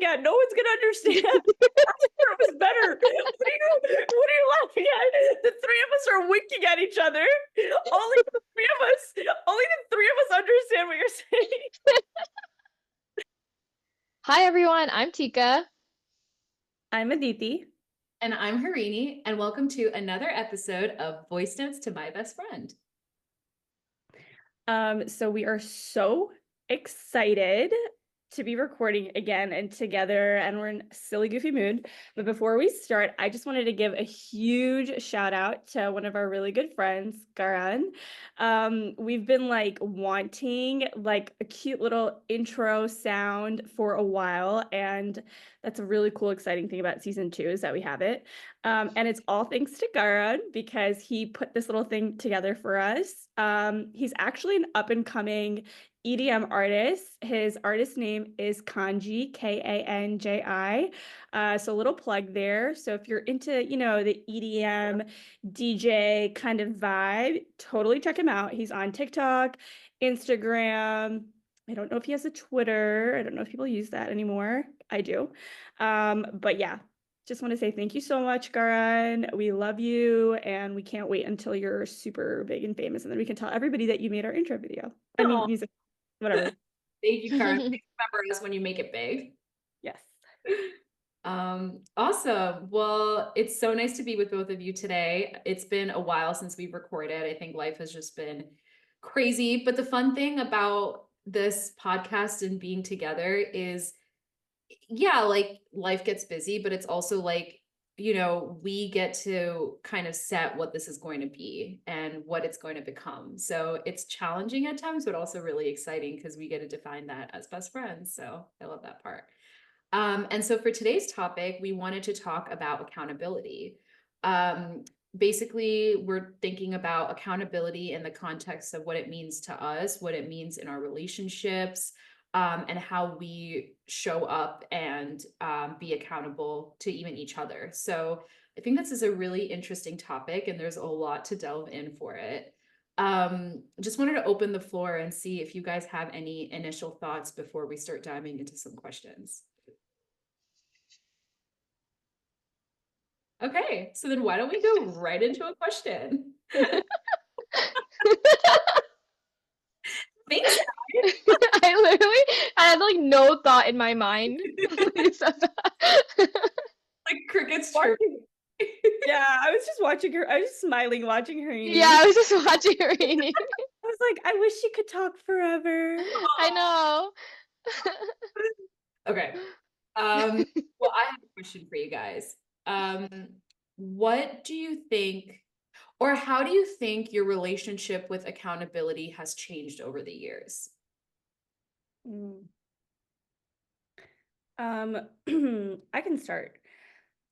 at? No one's gonna understand. It was better. What are you laughing at? The three of us are winking at each other. Only the three of us understand what you're saying. Hi everyone, I'm Tika. I'm Aditi. And I'm Harini, and welcome to another episode of Voice Notes to My Best Friend. So we are so excited to be recording again and together, and we're in a silly, goofy mood. But before we start, I just wanted to give a huge shout out to one of our really good friends, Garan. We've been wanting a cute little intro sound for a while, and that's a really cool, exciting thing about season 2 is that we have it. And it's all thanks to Garan because he put this little thing together for us. He's actually an up-and-coming EDM artist. His artist name is Kanji, Kanji. So a little plug there. So if you're into, the EDM DJ kind of vibe, totally check him out. He's on TikTok, Instagram. I don't know if he has a Twitter. I don't know if people use that anymore. I do. But yeah, just want to say thank you so much, Garan. We love you, and we can't wait until you're super big and famous, and then we can tell everybody that you made our intro video. I mean, music, whatever. Thank you, Karen. Please remember us when you make it big. Yes. Awesome. Well, it's so nice to be with both of you today. It's been a while since we've recorded. I think life has just been crazy. But the fun thing about this podcast and being together is, yeah, like life gets busy, but it's also like, we get to kind of set what this is going to be and what it's going to become. So it's challenging at times, but also really exciting because we get to define that as best friends. So I love that part. And so for today's topic, we wanted to talk about accountability. Basically, we're thinking about accountability in the context of what it means to us, what it means in our relationships, and how we show up and be accountable to even each other. So I think this is a really interesting topic, and there's a lot to delve in for it. Just wanted to open the floor and see if you guys have any initial thoughts before we start diving into some questions. Okay, so then why don't we go right into a question? Thanks. I had like no thought in my mind. Like crickets chirping. Yeah, I was just watching her. I was just smiling watching her. Yeah, I was just watching her eating. I was like, I wish she could talk forever. I know. Okay. Well, I have a question for you guys. What do you think, or how do you think your relationship with accountability has changed over the years? I can start.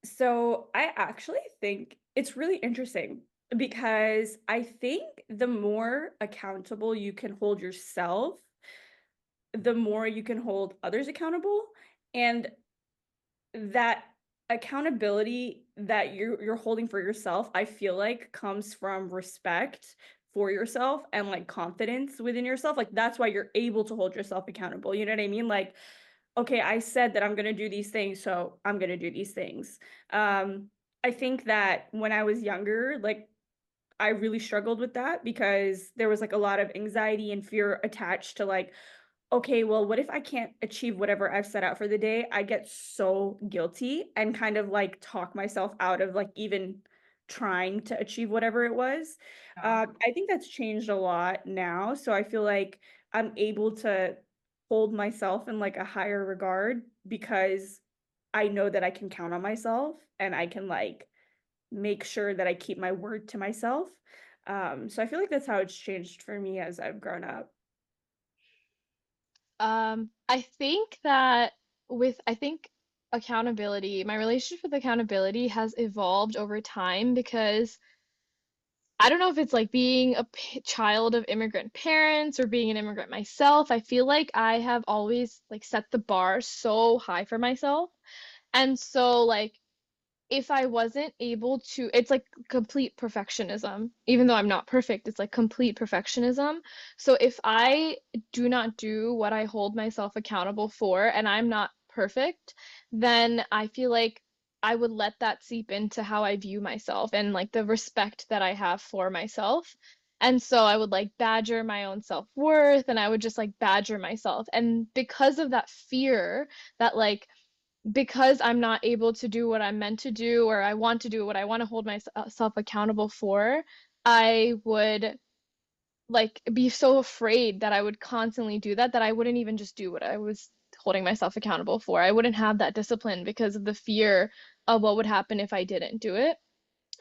So I actually think it's really interesting because I think the more accountable you can hold yourself, the more you can hold others accountable. And that accountability that you're holding for yourself, I feel like comes from respect for yourself and like confidence within yourself. Like that's why you're able to hold yourself accountable. You know what I mean? Like, okay, I said that I'm going to do these things, so I'm going to do these things. I think that when I was younger, like I really struggled with that because there was like a lot of anxiety and fear attached to like, okay, well, what if I can't achieve whatever I've set out for the day? I get so guilty and kind of like talk myself out of like even trying to achieve whatever it was. I think that's changed a lot now. So I feel like I'm able to hold myself in like a higher regard because I know that I can count on myself and I can like make sure that I keep my word to myself. So I feel like that's how it's changed for me as I've grown up. I think that I think accountability, my relationship with accountability has evolved over time because I don't know if it's like being a child of immigrant parents or being an immigrant myself. I feel like I have always like set the bar so high for myself. And so like if I wasn't able to, it's like complete perfectionism. Even though I'm not perfect, it's like complete perfectionism. So if I do not do what I hold myself accountable for, and I'm not perfect, then I feel like I would let that seep into how I view myself and like the respect that I have for myself. And so I would like badger my own self-worth and I would just like badger myself. And because of that fear that like because I'm not able to do what I'm meant to do or I want to do what I want to hold myself accountable for, I would like be so afraid that I would constantly do that that I wouldn't even just do what I was holding myself accountable for. I wouldn't have that discipline because of the fear of what would happen if I didn't do it.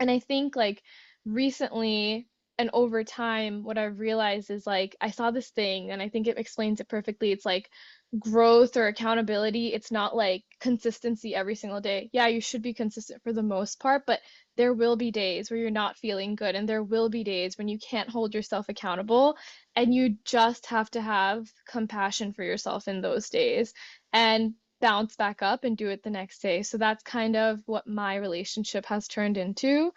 And I think like recently and over time, what I've realized is like I saw this thing and I think it explains it perfectly. It's like growth or accountability. It's not like consistency every single day. Yeah, you should be consistent for the most part, but there will be days where you're not feeling good and there will be days when you can't hold yourself accountable and you just have to have compassion for yourself in those days and bounce back up and do it the next day. So that's kind of what my relationship has turned into.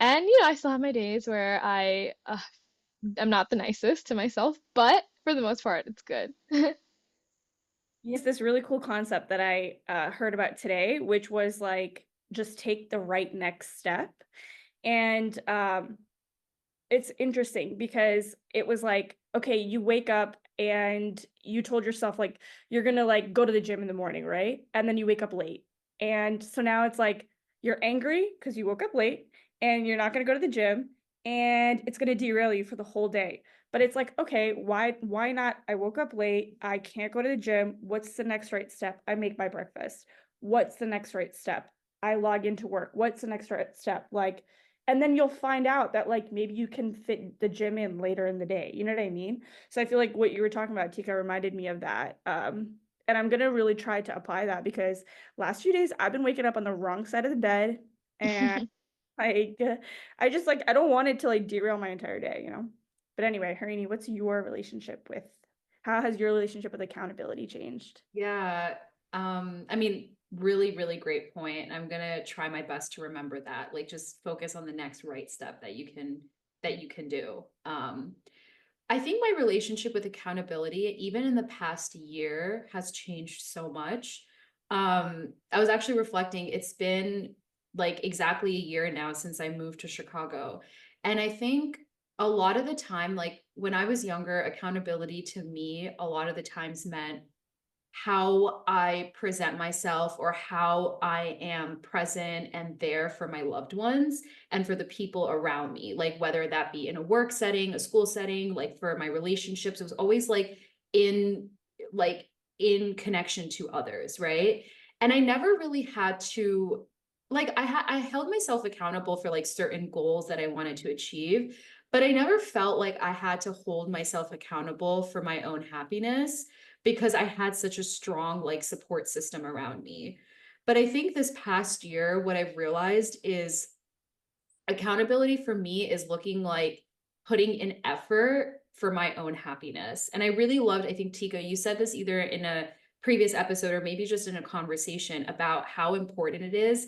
And I still have my days where I'm not the nicest to myself, but for the most part, it's good. Yes, this really cool concept that I heard about today, which was like just take the right next step. And it's interesting because it was like, okay, you wake up and you told yourself like you're gonna like go to the gym in the morning, right? And then you wake up late. And so now it's like you're angry because you woke up late and you're not gonna go to the gym and it's gonna derail you for the whole day. But it's like, okay, why not? I woke up late, I can't go to the gym. What's the next right step? I make my breakfast. What's the next right step? I log into work. What's the next right step? Like, and then you'll find out that like maybe you can fit the gym in later in the day. You know what I mean? So I feel like what you were talking about, Tika, reminded me of that. And I'm gonna really try to apply that because last few days I've been waking up on the wrong side of the bed, and like I just like I don't want it to like derail my entire day, you know. But anyway, Harini, what's your relationship with? How has your relationship with accountability changed? Yeah. I mean, really, really great point. I'm gonna try my best to remember that. Like just focus on the next right step that you can do. I think my relationship with accountability, even in the past year, has changed so much. I was actually reflecting, it's been like exactly a year now since I moved to Chicago. And I think a lot of the time, like when I was younger, accountability to me, a lot of the times meant how I present myself or how I am present and there for my loved ones and for the people around me. Like whether that be in a work setting, a school setting, like for my relationships, it was always in like in connection to others, right? And I never really had to like I held myself accountable for like certain goals that I wanted to achieve, but I never felt like I had to hold myself accountable for my own happiness because I had such a strong like support system around me. But I think this past year, what I've realized is accountability for me is looking like putting in effort for my own happiness. And I really loved, I think, Tika, you said this either in a previous episode or maybe just in a conversation about how important it is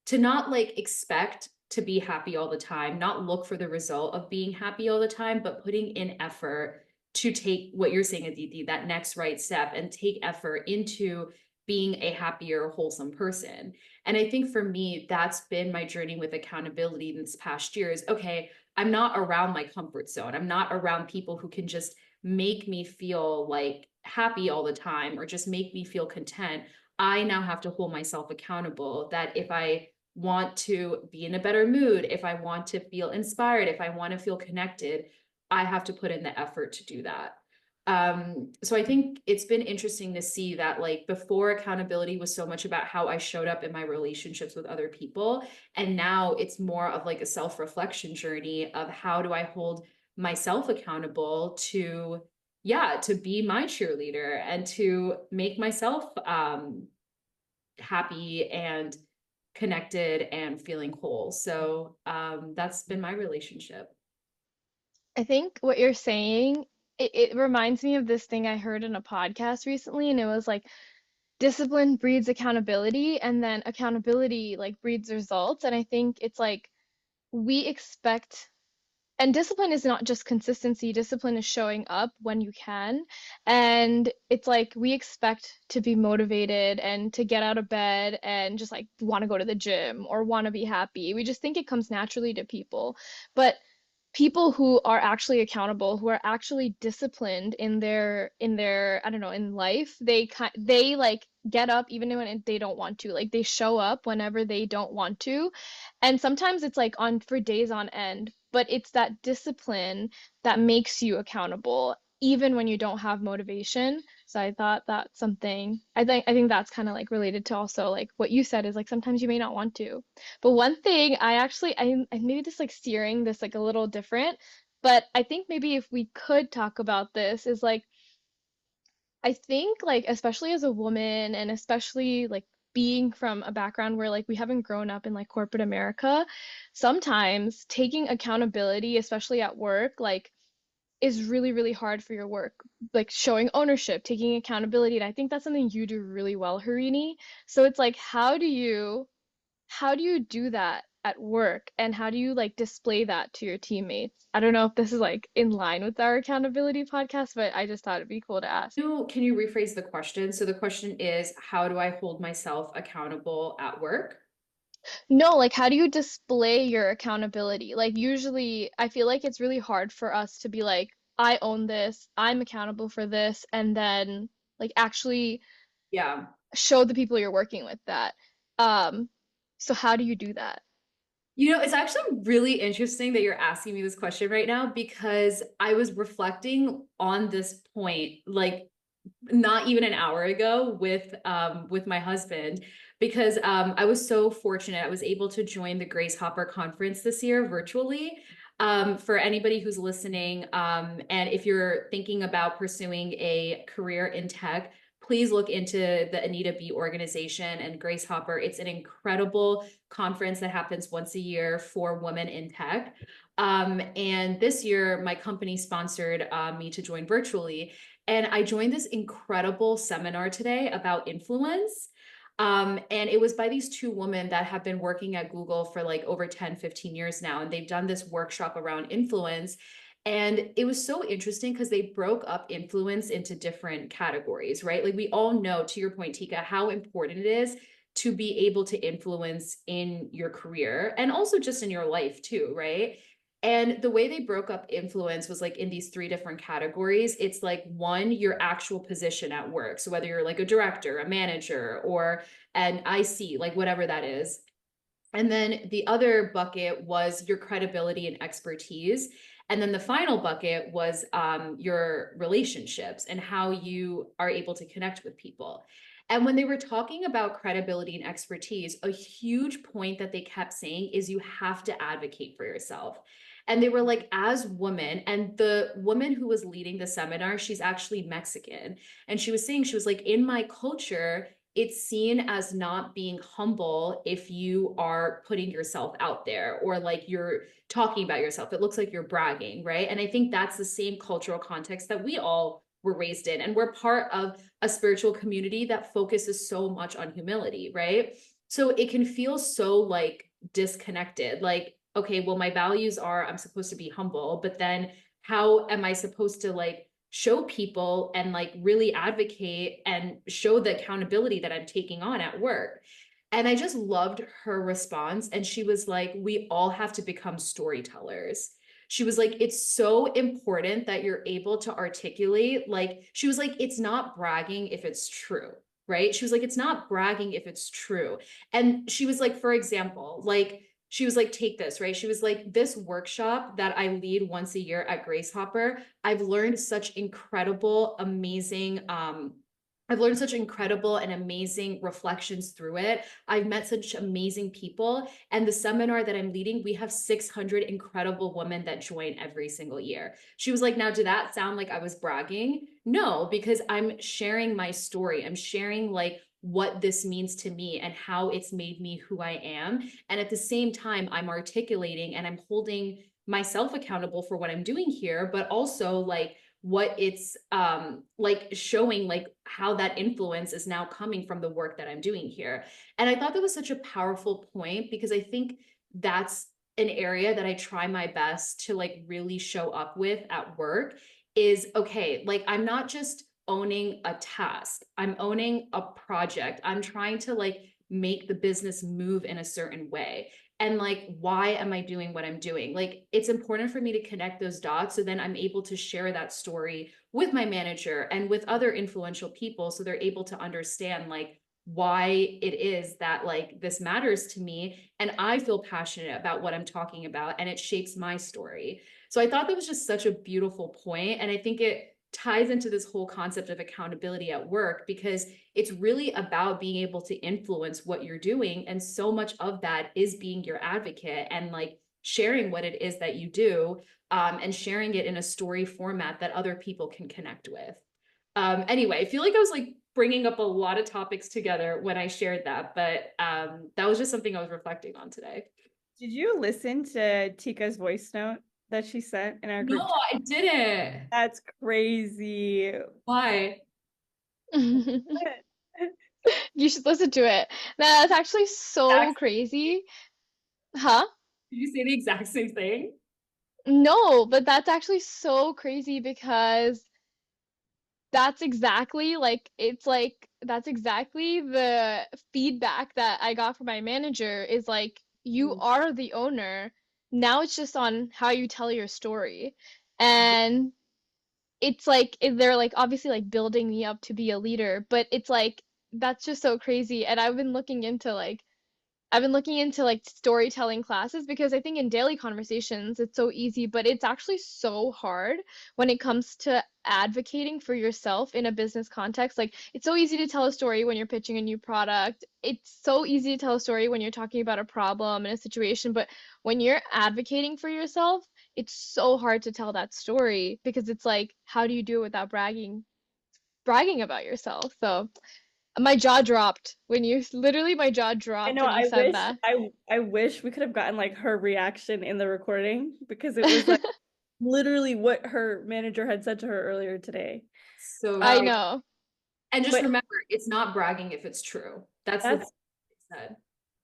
to not like expect to be happy all the time, not look for the result of being happy all the time, but putting in effort to take what you're saying, Aditi, that next right step and take effort into being a happier, wholesome person. And I think for me, that's been my journey with accountability this past year is okay, I'm not around my comfort zone. I'm not around people who can just make me feel like happy all the time or just make me feel content. I now have to hold myself accountable that if I want to be in a better mood, if I want to feel inspired, if I want to feel connected, I have to put in the effort to do that. So I think it's been interesting to see that like before accountability was so much about how I showed up in my relationships with other people. And now it's more of like a self-reflection journey of how do I hold myself accountable to, yeah, to be my cheerleader and to make myself happy and connected and feeling whole. So that's been my relationship. I think what you're saying, it reminds me of this thing I heard in a podcast recently, and it was like discipline breeds accountability, and then accountability like breeds results. And I think it's like we expect And discipline is not just consistency, discipline is showing up when you can. And it's like we expect to be motivated and to get out of bed and just like want to go to the gym or want to be happy. We just think it comes naturally to people. But people who are actually accountable, who are actually disciplined in their I don't know, in life, they like get up even when they don't want to. Like they show up whenever they don't want to. And sometimes it's like on for days on end, but it's that discipline that makes you accountable even when you don't have motivation. So I thought that's something I think that's kind of like related to also like what you said is like sometimes you may not want to. But one thing I actually I maybe just like steering this like a little different, but I think maybe if we could talk about this is like I think like especially as a woman and especially like being from a background where like we haven't grown up in like corporate America, sometimes taking accountability, especially at work, like is really, really hard for your work. Like showing ownership, taking accountability, and I think that's something you do really well, Harini. So it's like how do you do that at work and how do you like display that to your teammates? I don't know if this is like in line with our accountability podcast, but I just thought it'd be cool to ask. Can you rephrase the question? So the question is, how do I hold myself accountable at work? No, like how do you display your accountability? Like usually I feel like it's really hard for us to be like, I own this, I'm accountable for this, and then like actually Yeah. show the people you're working with that. Um, so how do you do that? You know, it's actually really interesting that you're asking me this question right now because I was reflecting on this point like not even an hour ago with my husband because I was so fortunate I was able to join the Grace Hopper conference this year virtually. For anybody who's listening, and if you're thinking about pursuing a career in tech, please look into the Anita B organization and Grace Hopper. It's an incredible conference that happens once a year for women in tech. And this year, my company sponsored me to join virtually. And I joined this incredible seminar today about influence. And it was by these two women that have been working at Google for like over 10, 15 years now. And they've done this workshop around influence. And it was so interesting because they broke up influence into different categories, right? Like we all know, to your point, Tika, how important it is to be able to influence in your career and also just in your life too, right? And the way they broke up influence was like in these three different categories. It's like one, your actual position at work. So whether you're like a director, a manager, or an IC, like whatever that is. And then the other bucket was your credibility and expertise. And then the final bucket was your relationships and how you are able to connect with people. And when they were talking about credibility and expertise, a huge point that they kept saying is you have to advocate for yourself. And they were like, as women, and the woman who was leading the seminar, she's actually Mexican. And she was saying, she was like, in my culture, it's seen as not being humble if you are putting yourself out there or like you're talking about yourself. It looks like you're bragging, right? And I think that's the same cultural context that we all were raised in. And we're part of a spiritual community that focuses so much on humility, right? So it can feel so like disconnected. Like, okay, well, my values are I'm supposed to be humble, but then how am I supposed to like show people and like really advocate and show the accountability that I'm taking on at work? And I just loved her response. And she was like, we all have to become storytellers. She was like, it's so important that you're able to articulate. Like, she was like, it's not bragging if it's true, right? She was like, it's not bragging if it's true. And she was like, for example, like, she was like, take this, right? She was like, this workshop that I lead once a year at Grace Hopper, I've learned such incredible, amazing, I've learned such incredible and amazing reflections through it. I've met such amazing people. And the seminar that I'm leading, we have 600 incredible women that join every single year. She was like, now, did that sound like I was bragging? No, because I'm sharing my story. I'm sharing like what this means to me and how it's made me who I am. And at the same time, I'm articulating and I'm holding myself accountable for what I'm doing here, but also like what it's like showing like how that influence is now coming from the work that I'm doing here. And I thought that was such a powerful point because I think that's an area that I try my best to like really show up with at work is okay, like I'm not just owning a task, I'm owning a project. I'm trying to like make the business move in a certain way. And like, why am I doing what I'm doing? Like, it's important for me to connect those dots so then I'm able to share that story with my manager and with other influential people so they're able to understand like why it is that like this matters to me and I feel passionate about what I'm talking about and it shapes my story. So I thought that was just such a beautiful point, and I think it ties into this whole concept of accountability at work because it's really about being able to influence what you're doing, and so much of that is being your advocate and like sharing what it is that you do, and sharing it in a story format that other people can connect with. Anyway, I feel like I was like bringing up a lot of topics together when I shared that, but that was just something I was reflecting on today. Did you listen to Tika's voice note that she sent in our group No, chat? I didn't. That's crazy. Why? You should listen to it. That's actually so That's crazy. Huh? Did you say the exact same thing? No, but that's actually so crazy because that's exactly that's exactly the feedback that I got from my manager is like you Mm. are the owner. Now it's just on how you tell your story. And it's like they're like obviously like building me up to be a leader, but it's like that's just so crazy. And I've been looking into like storytelling classes because I think in daily conversations it's so easy, but it's actually so hard when it comes to advocating for yourself in a business context. Like it's so easy to tell a story when you're pitching a new product. It's so easy to tell a story when you're talking about a problem and a situation, but when you're advocating for yourself, it's so hard to tell that story because it's like how do you do it without bragging about yourself? So my jaw dropped when you literally my jaw I dropped know. when you I said wish that. I wish we could have gotten like her reaction in the recording because it was like literally what her manager had said to her earlier today. So I Um, true. know. And just but remember, it's not bragging if it's true. That's the thing that's I said.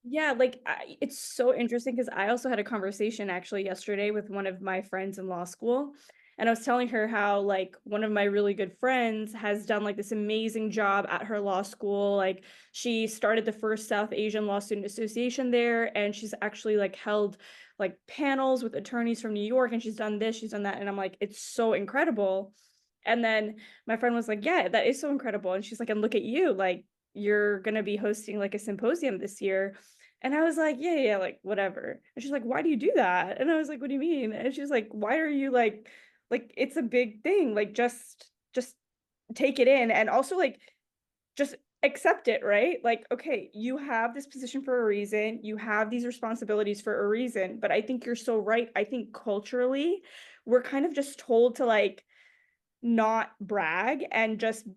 yeah, like it's so interesting because I also had a conversation actually yesterday with one of my friends in law school. And I was telling her how like one of my really good friends has done like this amazing job at her law school. Like she started the first South Asian Law Student Association there, and she's actually like held like panels with attorneys from New York, and she's done this, she's done that. And I'm like, it's so incredible. And then my friend was like, yeah, that is so incredible. And she's like, and look at you, like you're gonna be hosting like a symposium this year. And I was like, yeah, like whatever. And she's like, why do you do that? And I was like, what do you mean? And she's like, why are you like it's a big thing. Like just take it in and also like just accept it, right? Like, okay, you have this position for a reason. You have these responsibilities for a reason. But I think you're so right. I think culturally, we're kind of just told to like not brag and just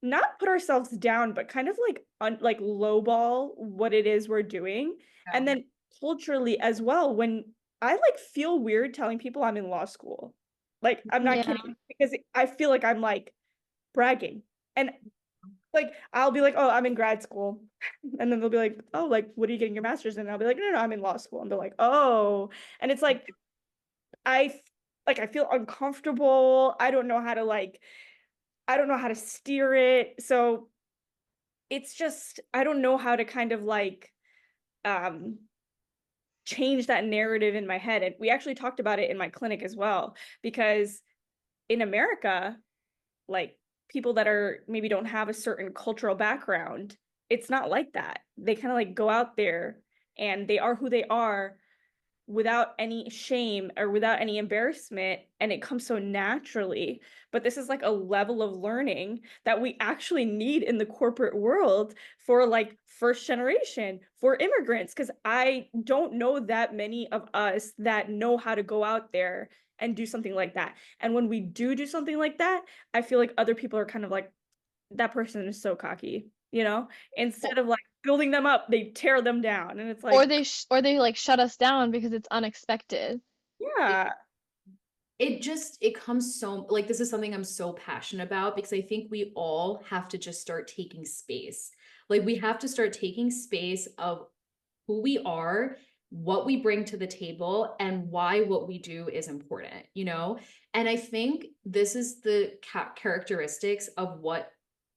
not put ourselves down, but kind of like like lowball what it is we're doing. And Yeah. then culturally as well, when I like feel weird telling people I'm in law school. Like I'm not Yeah. kidding because I feel like I'm like bragging. And like I'll be like, "Oh, I'm in grad school." And then they'll be like, "Oh, like what are you getting your master's in?" And I'll be like, "No, no, I'm in law school." And they're like, "Oh." And it's like I like I feel uncomfortable. I don't know how to steer it. So it's just I don't know how to kind of like um change that narrative in my head. And we actually talked about it in my clinic as well because in America, like people that are maybe don't have a certain cultural background, it's not like that. They kind of like go out there and they are who they are without any shame or without any embarrassment, and it comes so naturally. But this is like a level of learning that we actually need in the corporate world for like first generation, for immigrants, because I don't know that many of us that know how to go out there and do something like that. And when we do something like that, I feel like other people are kind of like, that person is so cocky, you know, instead of like building them up, they tear them down. And it's like, Or they like shut us down because it's unexpected. yeah. It comes so like this is something I'm so passionate about because I think we all have to just start taking space. Like we have to start taking space of who we are, what we bring to the table and why what we do is important, you know? And I think this is the characteristics of what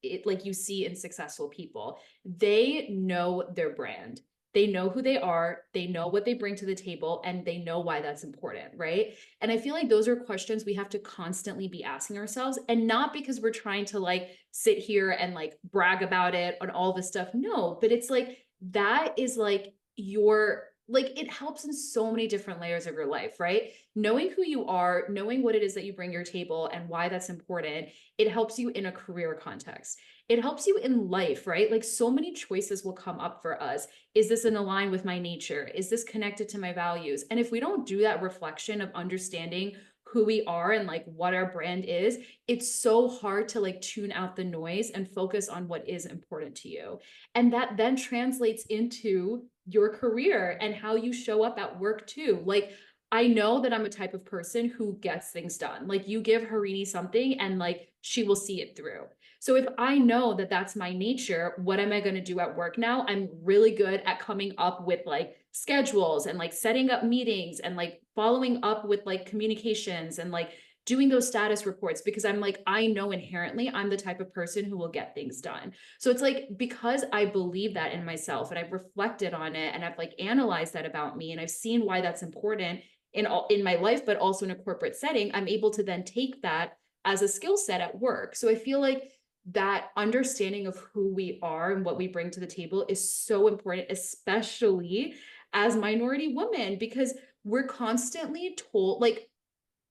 it like you see in successful people. They know their brand. They know who they are, they know what they bring to the table, and they know why that's important, right? And I feel like those are questions we have to constantly be asking ourselves, and not because we're trying to like sit here and like brag about it and all this stuff. No, but it's like that is like your like it helps in so many different layers of your life, right? Knowing who you are, knowing what it is that you bring your table and why that's important, it helps you in a career context. It helps you in life, right? Like so many choices will come up for us. Is this in align with my nature? Is this connected to my values? And if we don't do that reflection of understanding who we are and like what our brand is, it's so hard to like tune out the noise and focus on what is important to you. And that then translates into your career and how you show up at work too. Like, I know that I'm a type of person who gets things done. Like, you give Harini something and like she will see it through. So if I know that that's my nature, what am I going to do at work now? I'm really good at coming up with like schedules and like setting up meetings and like following up with like communications and like doing those status reports, because I'm like, I know inherently I'm the type of person who will get things done. So it's like, because I believe that in myself and I've reflected on it and I've like analyzed that about me and I've seen why that's important in my life, but also in a corporate setting, I'm able to then take that as a skill set at work. So I feel like that understanding of who we are and what we bring to the table is so important, especially as minority women, because we're constantly told, like,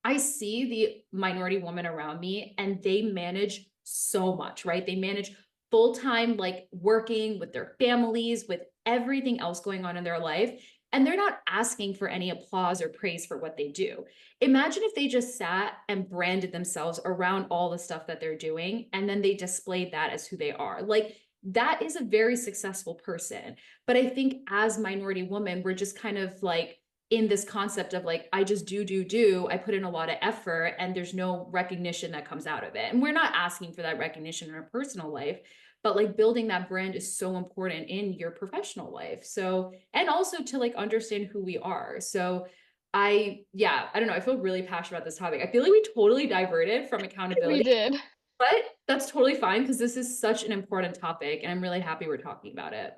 I see the minority women around me and they manage so much, right? They manage full time, like working with their families, with everything else going on in their life. And they're not asking for any applause or praise for what they do. Imagine if they just sat and branded themselves around all the stuff that they're doing and then they displayed that as who they are. Like, that is a very successful person. But I think as minority women, we're just kind of like, in this concept of like, I just do, I put in a lot of effort and there's no recognition that comes out of it. And we're not asking for that recognition in our personal life, but like building that brand is so important in your professional life. So, and also to like understand who we are. So I don't know. I feel really passionate about this topic. I feel like we totally diverted from We accountability, did. but that's totally fine because this is such an important topic and I'm really happy we're talking about it.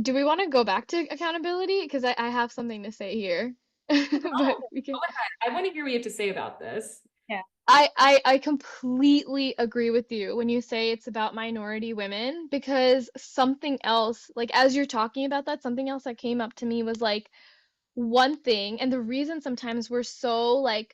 Do we want to go back to accountability? Because I have something to say here. But Oh, we go can. ahead. I want to hear what you have to say about this. Yeah. I completely agree with you when you say it's about minority women, because something else, like as you're talking about that, something else that came up to me was like one thing, and the reason sometimes we're so like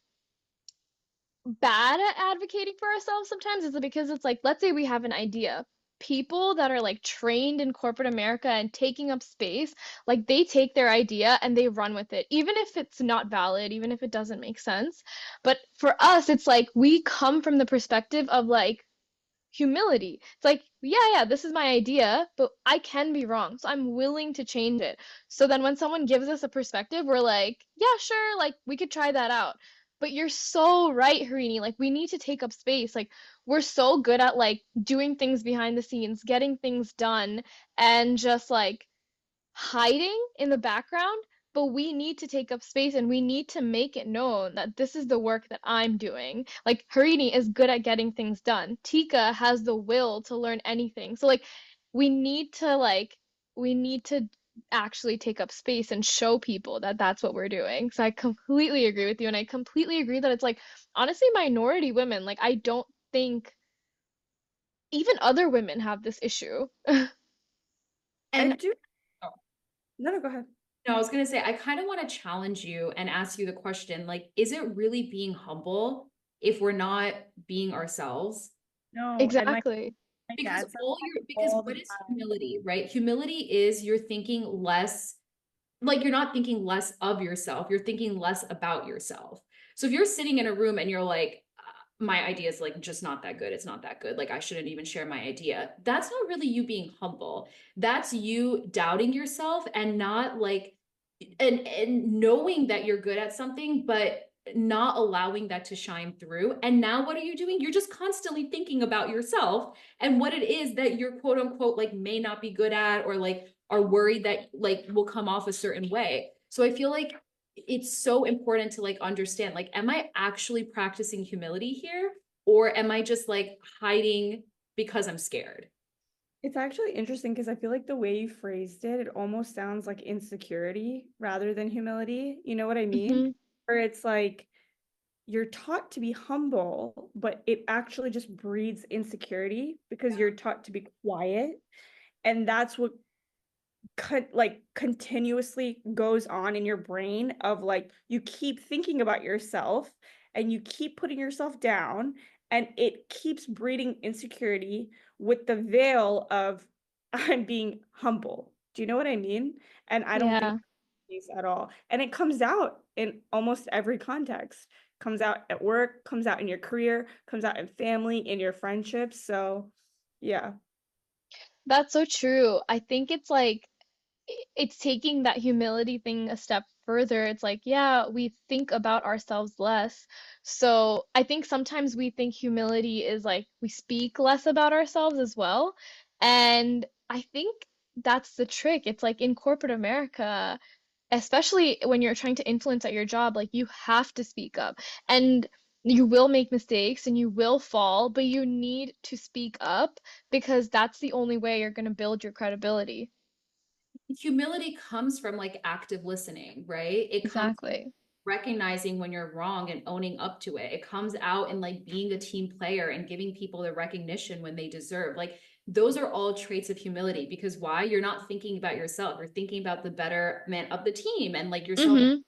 bad at advocating for ourselves sometimes is because it's like, let's say we have an idea. People that are like trained in corporate America and taking up space, like they take their idea and they run with it, even if it's not valid, even if it doesn't make sense. But for us, it's like we come from the perspective of like humility. It's like, yeah, this is my idea, but I can be wrong. So I'm willing to change it. So then when someone gives us a perspective, we're like, yeah, sure, like we could try that out. But you're so right, Harini. Like we need to take up space. Like we're so good at like doing things behind the scenes, getting things done, and just like hiding in the background, but we need to take up space and we need to make it known that this is the work that I'm doing. Like Harini is good at getting things done. Tika has the will to learn anything. So like we need to actually take up space and show people that that's what we're doing. So I completely agree with you, and I completely agree that it's like honestly minority women, like I don't think even other women have this issue. I And do. oh, No, no, go ahead. no, I was going to say, I kind of want to challenge you and ask you the question, like, is it really being humble if we're not being ourselves? No, and Exactly. my Because dad says that because all the what is time. humility, right? Humility is you're thinking less, like you're not thinking less of yourself, you're thinking less about yourself. So if you're sitting in a room and you're like, my idea is like just not that good, it's not that good, like I shouldn't even share my idea, that's not really you being humble. That's you doubting yourself and not like and knowing that you're good at something but not allowing that to shine through. And now what are you doing? You're just constantly thinking about yourself and what it is that you're quote unquote like may not be good at, or like are worried that like will come off a certain way. So I feel like it's so important to like understand, like, am I actually practicing humility here? Or am I just like hiding because I'm scared? It's actually interesting because I feel like the way you phrased it, it almost sounds like insecurity rather than humility. You know what I mean? Hmm. Where it's like you're taught to be humble, but it actually just breeds insecurity because you're taught to be quiet. And that's what like continuously goes on in your brain of like you keep thinking about yourself and you keep putting yourself down and it keeps breeding insecurity with the veil of I'm being humble. Do you know what I mean? And I don't think Yeah. that's the case at all. And it comes out in almost every context. Comes out at work, comes out in your career, comes out in family, in your friendships. So yeah. That's so true. I think it's like it's taking that humility thing a step further. It's like, yeah, we think about ourselves less. So I think sometimes we think humility is like we speak less about ourselves as well. And I think that's the trick. It's like in corporate America, especially when you're trying to influence at your job, like you have to speak up. And you will make mistakes and you will fall, but you need to speak up because that's the only way you're going to build your credibility. Humility comes from like active listening, right? It comes from Exactly. recognizing when you're wrong and owning up to it. It comes out in like being a team player and giving people the recognition when they deserve. Like those are all traits of humility because why? You're not thinking about yourself. You're thinking about the betterment of the team and like yourself. Mm-hmm.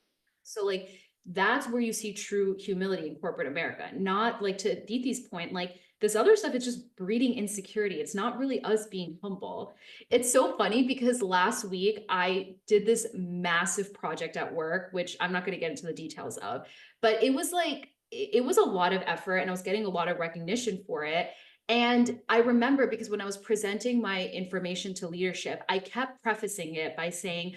So like that's where you see true humility in corporate America. Not like to Diti's point, like this other stuff is just breeding insecurity. It's not really us being humble. It's so funny because last week I did this massive project at work, which I'm not going to get into the details of, but it was like it was a lot of effort and I was getting a lot of recognition for it. And I remember because when I was presenting my information to leadership, I kept prefacing it by saying,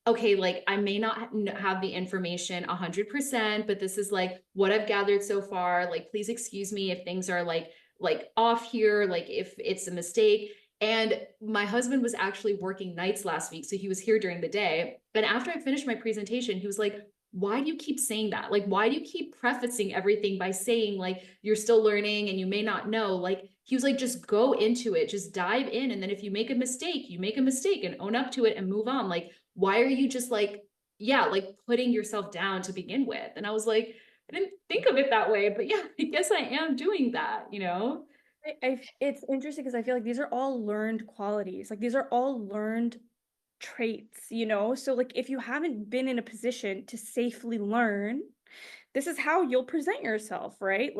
okay, like I may not have the information 100%, but this is like what I've gathered so far. Like, please excuse me if things are like off here, like if it's a mistake. And my husband was actually working nights last week, so he was here during the day. And after I finished my presentation, he was like, why do you keep saying that? Like, why do you keep prefacing everything by saying like you're still learning and you may not know? Like, he was like, just go into it, just dive in. And then if you make a mistake, you make a mistake and own up to it and move on. Like, why are you just like, yeah, like putting yourself down to begin with? And I was like, I didn't think of it that way, but yeah, I guess I am doing that, you know? It's interesting because I feel like these are all learned qualities. Like these are all learned traits, you know? So like if you haven't been in a position to safely learn, this is how you'll present yourself, right?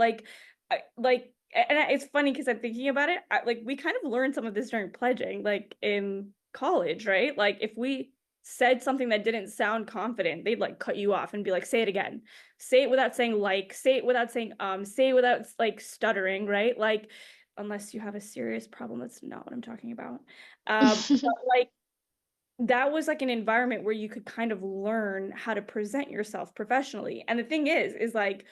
It's funny because I'm thinking about it. Like we kind of learned some of this during pledging, like in college, right? Like if we said something that didn't sound confident, they'd like cut you off and be like, say it again. Say it without saying like, say it without saying say it without like stuttering, right? Like unless you have a serious problem, that's not what I'm talking about. But like that was like an environment where you could kind of learn how to present yourself professionally. And the thing is like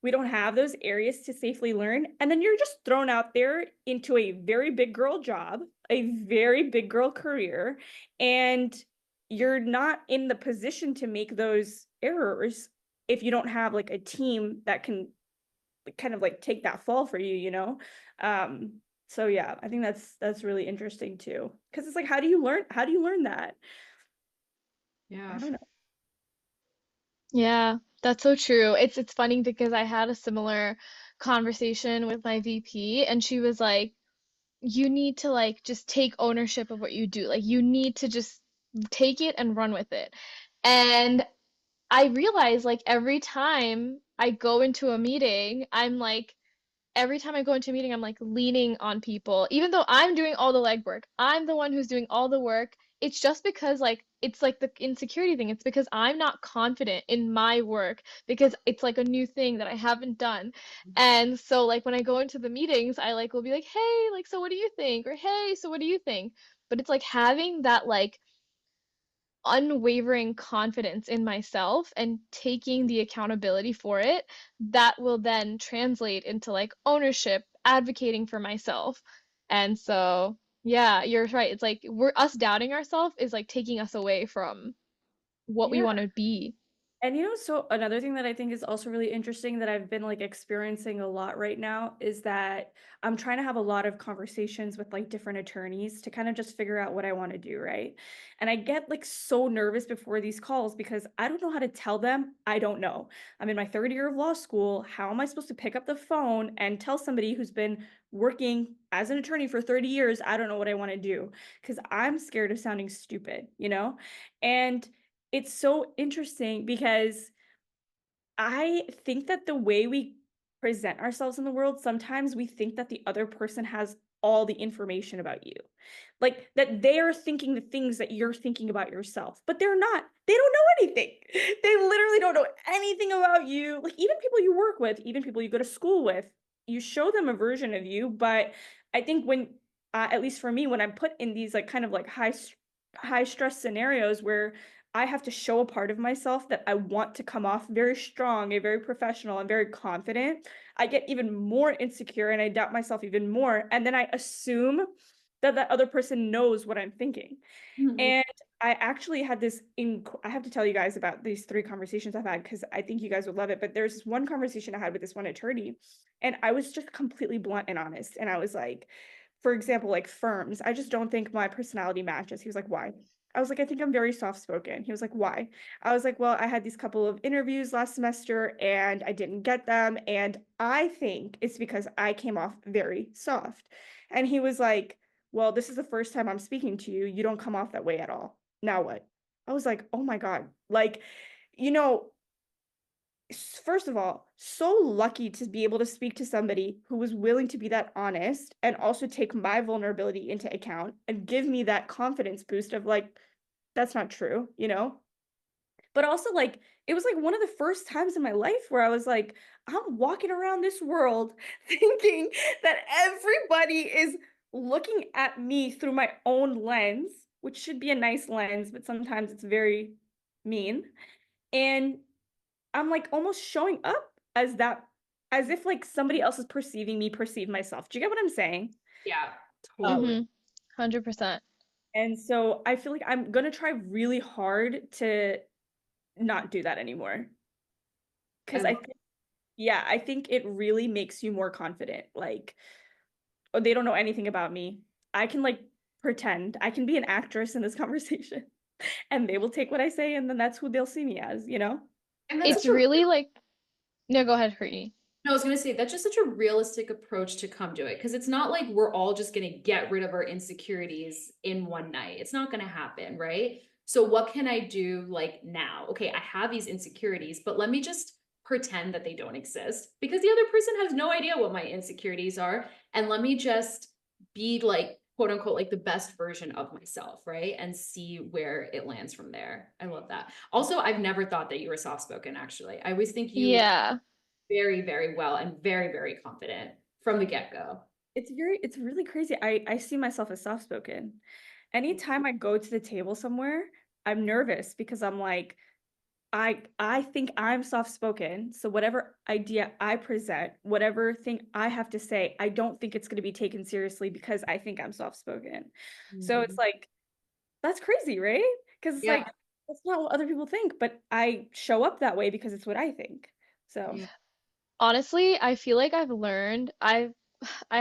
we don't have those areas to safely learn. And then you're just thrown out there into a very big girl job, a very big girl career, and you're not in the position to make those errors if you don't have like a team that can kind of like take that fall for you, you know? Um, so yeah, I think that's really interesting too. Because it's like, how do you learn that? I Yeah. don't know. Yeah, that's so true. It's funny because I had a similar conversation with my VP and she was like, you need to like just take ownership of what you do. Like you need to just take it and run with it. And I realize like every time I go into a meeting, I'm like every time I go into a meeting, I'm like leaning on people, even though I'm doing all the legwork. I'm the one who's doing all the work. It's just because like it's like the insecurity thing. It's because I'm not confident in my work because it's like a new thing that I haven't done. And so like when I go into the meetings, I like will be like, "Hey, like so what do you think?" or "Hey, so what do you think?" But it's like having that like unwavering confidence in myself and taking the accountability for it, that will then translate into like ownership, advocating for myself. And so, Yeah, you're right. It's like we're us doubting ourselves is like taking us away from what we Yeah. want to be. And so another thing that I think is also really interesting that I've been like experiencing a lot right now is that I'm trying to have a lot of conversations with like different attorneys to kind of just figure out what I want to do, right? And I get like so nervous before these calls because I don't know how to tell them I don't know. I'm in my third year of law school. How am I supposed to pick up the phone and tell somebody who's been working as an attorney for 30 years, I don't know what I want to do because I'm scared of sounding stupid, And it's so interesting because I think that the way we present ourselves in the world, sometimes we think that the other person has all the information about you. Like that they are thinking the things that you're thinking about yourself, but they're not. They don't know anything. They literally don't know anything about you. Like even people you work with, even people you go to school with, you show them a version of you, but I think when at least for me when I'm put in these like kind of like high stress scenarios where I have to show a part of myself that I want to come off very strong and very professional and very confident. I get even more insecure and I doubt myself even more. And then I assume that that other person knows what I'm thinking. Mhm. And I actually had I have to tell you guys about these three conversations I've had because I think you guys would love it. But there's this one conversation I had with this one attorney, and I was just completely blunt and honest. And I was like, for example, like firms, I just don't think my personality matches. He was like, why? I was like, I think I'm very soft spoken. He was like, why? I was like, well, I had these couple of interviews last semester and I didn't get them. And I think it's because I came off very soft. And he was like, well, this is the first time I'm speaking to you. You don't come off that way at all. Now what? I was like, oh my God. Like, you know, first of all, so lucky to be able to speak to somebody who was willing to be that honest and also take my vulnerability into account and give me that confidence boost of like, that's not true. But also, like, it was like one of the first times in my life where I was like, I'm walking around this world thinking that everybody is looking at me through my own lens, which should be a nice lens, but sometimes it's very mean. And I'm like almost showing up as that, as if like somebody else is perceiving me perceive myself. Do you get what I'm saying? Yeah, Um, totally. Mm-hmm. 100%. and so I feel like I'm gonna try really hard to not do that anymore. I Because I love think, yeah, I think it really makes you more confident. Like, oh, they don't know anything about me. I can like pretend. I can be an actress in this conversation, and they will take what I say, and then that's who they'll see me as. and that's It's such a really like, no, go ahead, Harini. no, I was gonna say that's just such a realistic approach to come to it because it's not like we're all just gonna get rid of our insecurities in one night. It's not gonna happen, right? So what can I do like now? Okay, I have these insecurities, but let me just pretend that they don't exist because the other person has no idea what my insecurities are. And let me just be like, quote unquote, like the best version of myself, right? And see where it lands from there. I love that. Also, I've never thought that you were soft spoken, actually. I always think you Yeah. very, very well and very, very confident from the get-go. It's really crazy. I see myself as soft spoken. Anytime I go to the table somewhere, I'm nervous because I'm like, I think I'm soft spoken, so whatever idea I present, whatever thing I have to say, I don't think it's going to be taken seriously because I think I'm soft spoken. So it's Mhm. like that's crazy, right? Because it's like Yeah. that's not what other people think, but I show up that way because it's what I think. So, Yeah. Honestly, I feel like I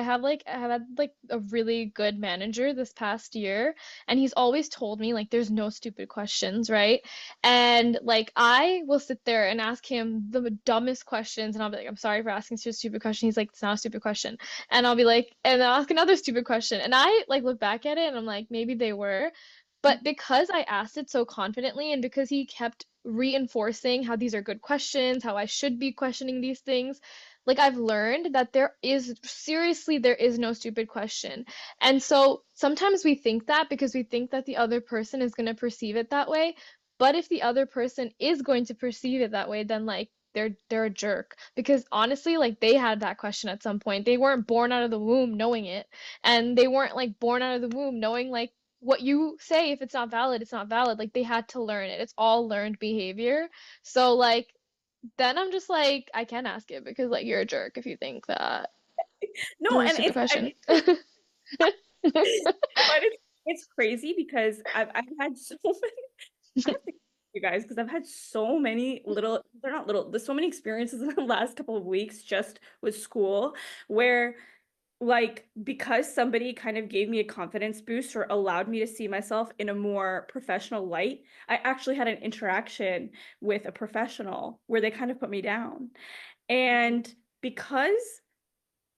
have had like a really good manager this past year, and he's always told me like there's no stupid questions, right? And like I will sit there and ask him the dumbest questions, and I'll be like, I'm sorry for asking such a stupid question. He's like, it's not a stupid question. And I'll be like, and then I'll ask another stupid question. And I like look back at it and I'm like, maybe they were. But because I asked it so confidently and because he kept reinforcing how these are good questions, how I should be questioning these things, like I've learned that there is no stupid question. And so sometimes we think that because we think that the other person is going to perceive it that way. But if the other person is going to perceive it that way, then like they're a jerk because honestly like they had that question at some point. They weren't born out of the womb knowing it, and they weren't like born out of the womb knowing like what you say, if it's not valid, it's not valid. Like they had to learn it. It's all learned behavior. So like then I'm just like, I can ask it because like you're a jerk if you think that no, this is a and stupid it's I question. mean But it's crazy because I've had so many I have to you guys because I've had so many little they're not little there's so many experiences in the last couple of weeks just with school where like because somebody kind of gave me a confidence boost or allowed me to see myself in a more professional light, I actually had an interaction with a professional where they kind of put me down. And because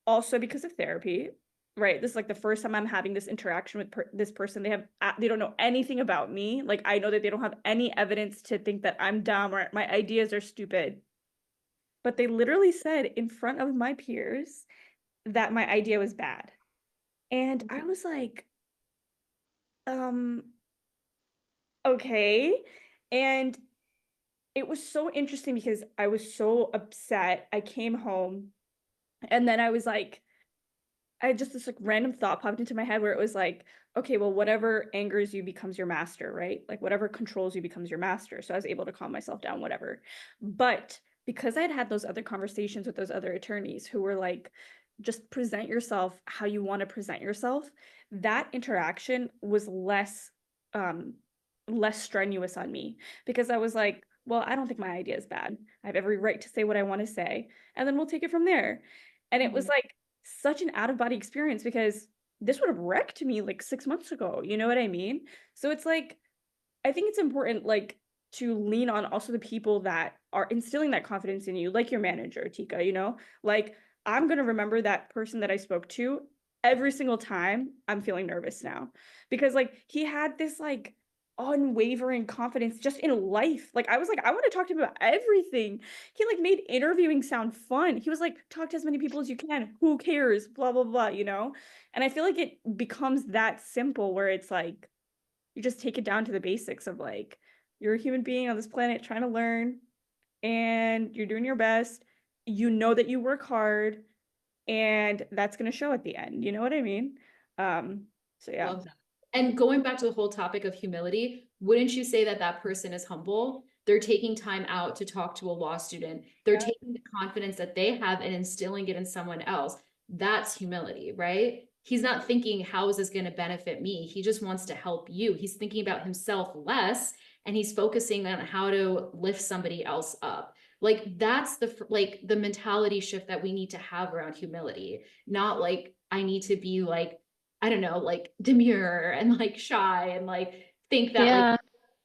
also because of therapy, right? This is like the first time I'm having this interaction with this person. They don't know anything about me. Like I know that they don't have any evidence to think that I'm dumb or my ideas are stupid. But they literally said in front of my peers that my idea was bad. And I was like, um, okay. And it was so interesting because I was so upset. I came home and then I was like, I just this like random thought popped into my head where it was like, okay, well, whatever angers you becomes your master, right? Like whatever controls you becomes your master. So I was able to calm myself down, whatever. But because I had had those other conversations with those other attorneys who were like, just present yourself how you want to present yourself, that interaction was um, less strenuous on me because I was like, well, I don't think my idea is bad. I have every right to say what I want to say, and then we'll take it from there. And it was Mhm. like such an out of body experience because this would have wrecked me like 6 months ago. You know what I mean? So it's like, I think it's important, like, to lean on also the people that are instilling that confidence in you, like your manager, Tika, you know? Like, I'm gonna remember that person that I spoke to every single time I'm feeling nervous now. Because like he had this like unwavering confidence just in life. Like I was like, I want to talk to him about everything. He like made interviewing sound fun. He was like, talk to as many people as you can. Who cares? Blah, blah, blah, you know? And I feel like it becomes that simple where it's like you just take it down to the basics of like you're a human being on this planet trying to learn and you're doing your best. You know that you work hard and that's going to show at the end. You know what I mean? Um, so yeah. Love that. And going back to the whole topic of humility, wouldn't you say that that person is humble? They're taking time out to talk to a law student. They're Yeah. taking the confidence that they have and instilling it in someone else. That's humility, right? He's not thinking, how is this going to benefit me? He just wants to help you. He's thinking about himself less and he's focusing on how to lift somebody else up. Like that's the mentality shift that we need to have around humility. Not like I need to be like I don't know, like demure and like shy and like think that like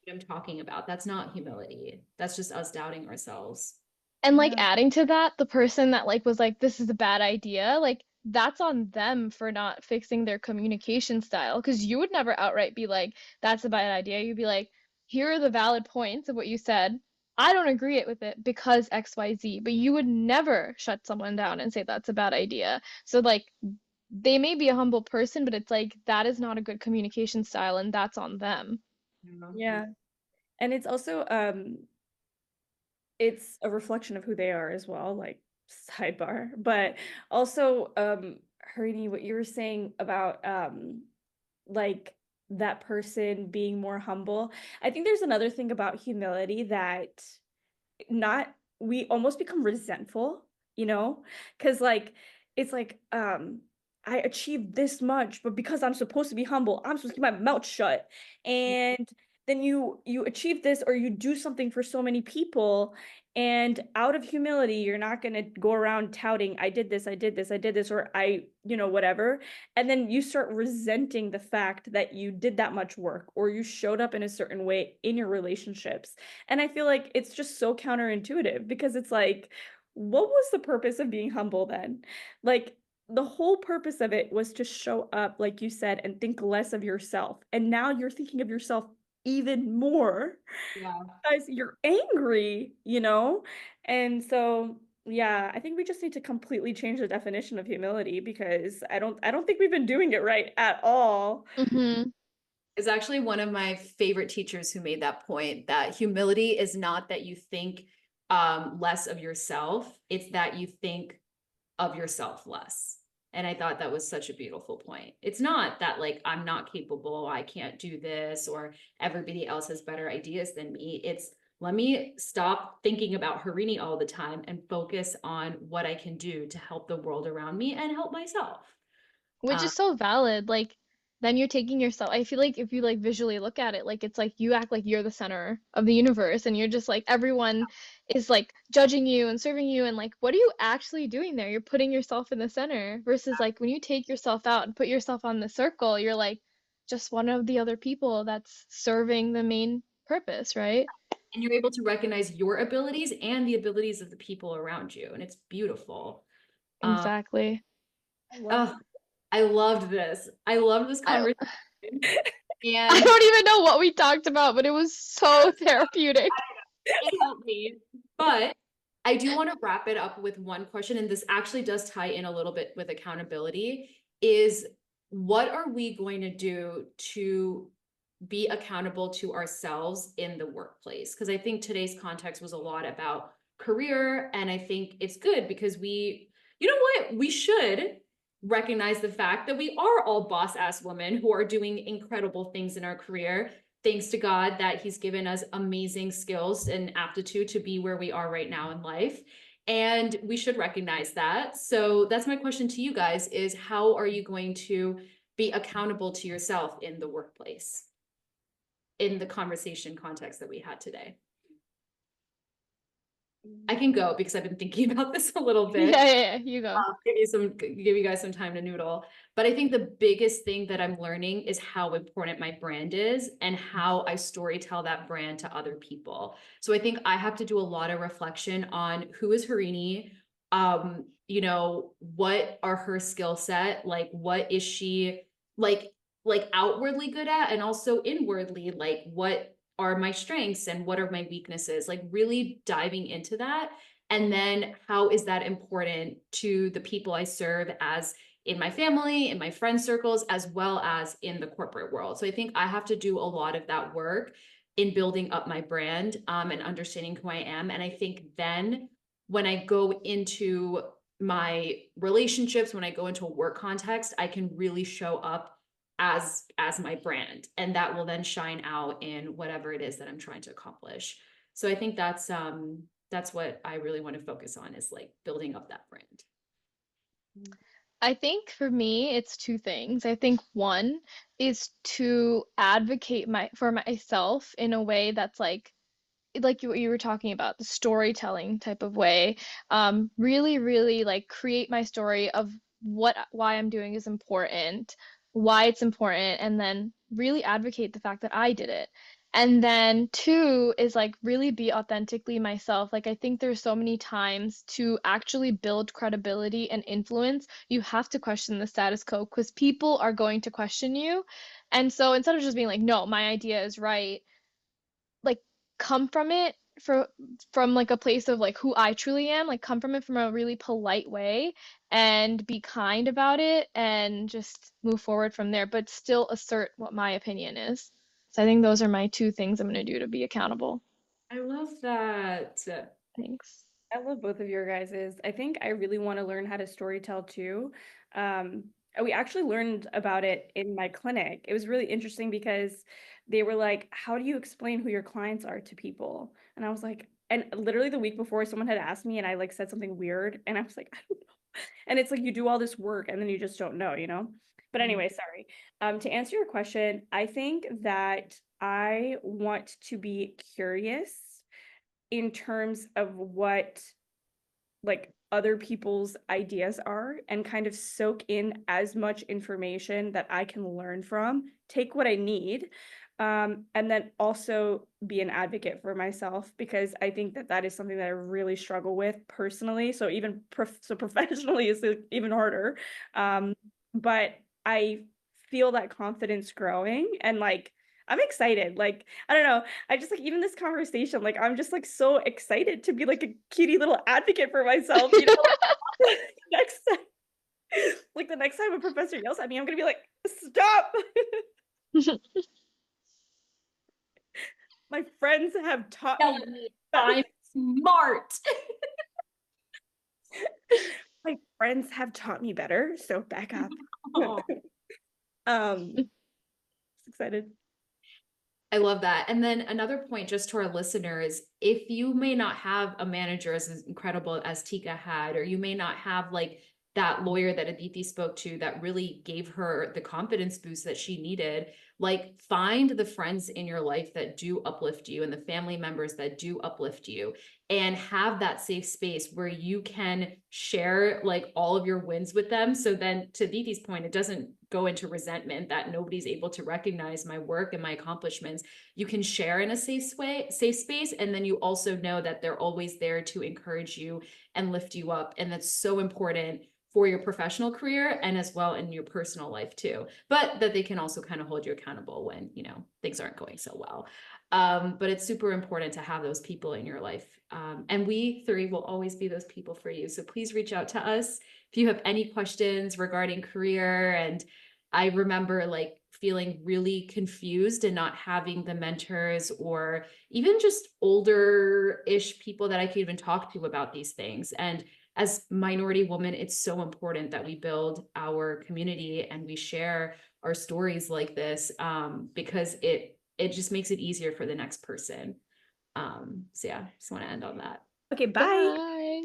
Yeah. I'm talking about. That's not humility. That's just us doubting ourselves. And like Yeah. adding to that, the person that like was like, this is a bad idea, like that's on them for not fixing their communication style. Because you would never outright be like, that's a bad idea. You'd be like, here are the valid points of what you said. I don't agree with it because XYZ. But you would never shut someone down and say that's a bad idea. So like they may be a humble person, but it's like that is not a good communication style and that's on them. Yeah. Yeah. And it's also it's a reflection of who they are as well, like sidebar. But also Harini, what you were saying about like that person being more humble. I think there's another thing about humility that not we almost become resentful, you know? Because like it's like I achieved this much, but because I'm supposed to be humble, I'm supposed to keep my mouth shut. And then you achieve this or you do something for so many people and out of humility you're not going to go around touting I did this, I did this, I did this, or I, you know, whatever. And then you start resenting the fact that you did that much work or you showed up in a certain way in your relationships. And I feel like it's just so counterintuitive because it's like, what was the purpose of being humble then? Like, the whole purpose of it was to show up, like you said, and think less of yourself. And now you're thinking of yourself even more Yeah. because you're angry, you know? And so, yeah, I think we just need to completely change the definition of humility because I don't think we've been doing it right at all. Hmm. Is actually one of my favorite teachers who made that point that humility is not that you think less of yourself, it's that you think of yourself less. And I thought that was such a beautiful point. It's not that like I'm not capable, I can't do this, or everybody else has better ideas than me. It's let me stop thinking about Harini all the time and focus on what I can do to help the world around me and help myself. Which Um, is so valid. Like then you're taking yourself, I feel like if you like visually look at it, like it's like you act like you're the center of the universe and you're just like everyone is like judging you and serving you, and like what are you actually doing there? You're putting yourself in the center versus like when you take yourself out and put yourself on the circle, you're like just one of the other people that's serving the main purpose, right? And you're able to recognize your abilities and the abilities of the people around you. And it's beautiful. Um, Exactly. I love oh, I loved this. I loved this I conversation. I And don't even know what we talked about, but it was so therapeutic. it helped me. But I do want to wrap it up with one question, and this actually does tie in a little bit with accountability, is what are we going to do to be accountable to ourselves in the workplace? Because I think today's context was a lot about career, and I think it's good because you know what? We should recognize the fact that we are all boss ass women who are doing incredible things in our career. Thanks to God that He's given us amazing skills and aptitude to be where we are right now in life. And we should recognize that. So that's my question to you guys is how are you going to be accountable to yourself in the workplace, in the conversation context that we had today? I can go because I've been thinking about this a little bit. Yeah, you go. Give you guys some time to noodle. But I think the biggest thing that I'm learning is how important my brand is and how I story tell that brand to other people. So I think I have to do a lot of reflection on who is Harini, you know, what are her skill set, like what is she like outwardly good at, and also inwardly, like what are my strengths and what are my weaknesses, like really diving into that. And then how is that important to the people I serve, as in my family, in my friend circles, as well as in the corporate world. So I think I have to do a lot of that work in building up my brand, and understanding who I am. And I think then when I go into my relationships, when I go into a work context, I can really show up as my brand, and that will then shine out in whatever it is that I'm trying to accomplish. So I think that's what I really want to focus on, is like building up that brand. I think for me, it's two things. I think one is to advocate for myself in a way that's like you were talking about, the storytelling type of way. Really, really like create my story of why I'm doing is important, why it's important, and then really advocate the fact that I did it. And then two is like really be authentically myself. Like I think there's so many times to actually build credibility and influence, you have to question the status quo because people are going to question you. And so instead of just being like, no, my idea is right, like come from it from like a place of like who I truly am, like come from it from a really polite way and be kind about it and just move forward from there, but still assert what my opinion is. So I think those are my two things I'm going to do to be accountable. I love that. Thanks. I love both of your guys's. I think I really want to learn how to storytell too. We actually learned about it in my clinic. It was really interesting because they were like, "How do you explain who your clients are to people?" And I was like, and literally the week before, someone had asked me, and I like said something weird, and I was like, I don't know. And it's like you do all this work, and then you just don't know, you know? But anyway, sorry. To answer your question, I think that I want to be curious in terms of what like other people's ideas are and kind of soak in as much information that I can learn from, take what I need, and then also be an advocate for myself because I think that that is something that I really struggle with personally. So even professionally is even harder. But I feel that confidence growing and like I'm excited. Like, I don't know. I just like even this conversation, like I'm just like so excited to be like a cutie little advocate for myself, you know? Next time, like the next time a professor yells at me, I'm gonna be like, stop. My friends have taught me Telling me better. I'm smart. My friends have taught me better, so back up. Oh, Excited. I love that. And then another point just to our listeners, if you may not have a manager as incredible as Tika had, or you may not have like that lawyer that Aditi spoke to that really gave her the confidence boost that she needed. Like, find the friends in your life that do uplift you and the family members that do uplift you, and have that safe space where you can share like all of your wins with them. So then, to Aditi's point, it doesn't go into resentment that nobody's able to recognize my work and my accomplishments. You can share in a safe space, and then you also know that they're always there to encourage you and lift you up. And that's so important for your professional career and as well in your personal life too. But that they can also kind of hold you accountable when, you know, things aren't going so well. But it's super important to have those people in your life. And we three will always be those people for you. So please reach out to us if you have any questions regarding career. And I remember like feeling really confused and not having the mentors or even just older-ish people that I could even talk to about these things. And as minority women, it's so important that we build our community and we share our stories like this, because it just makes it easier for the next person. So yeah, just want to end on that. Okay, bye. Bye.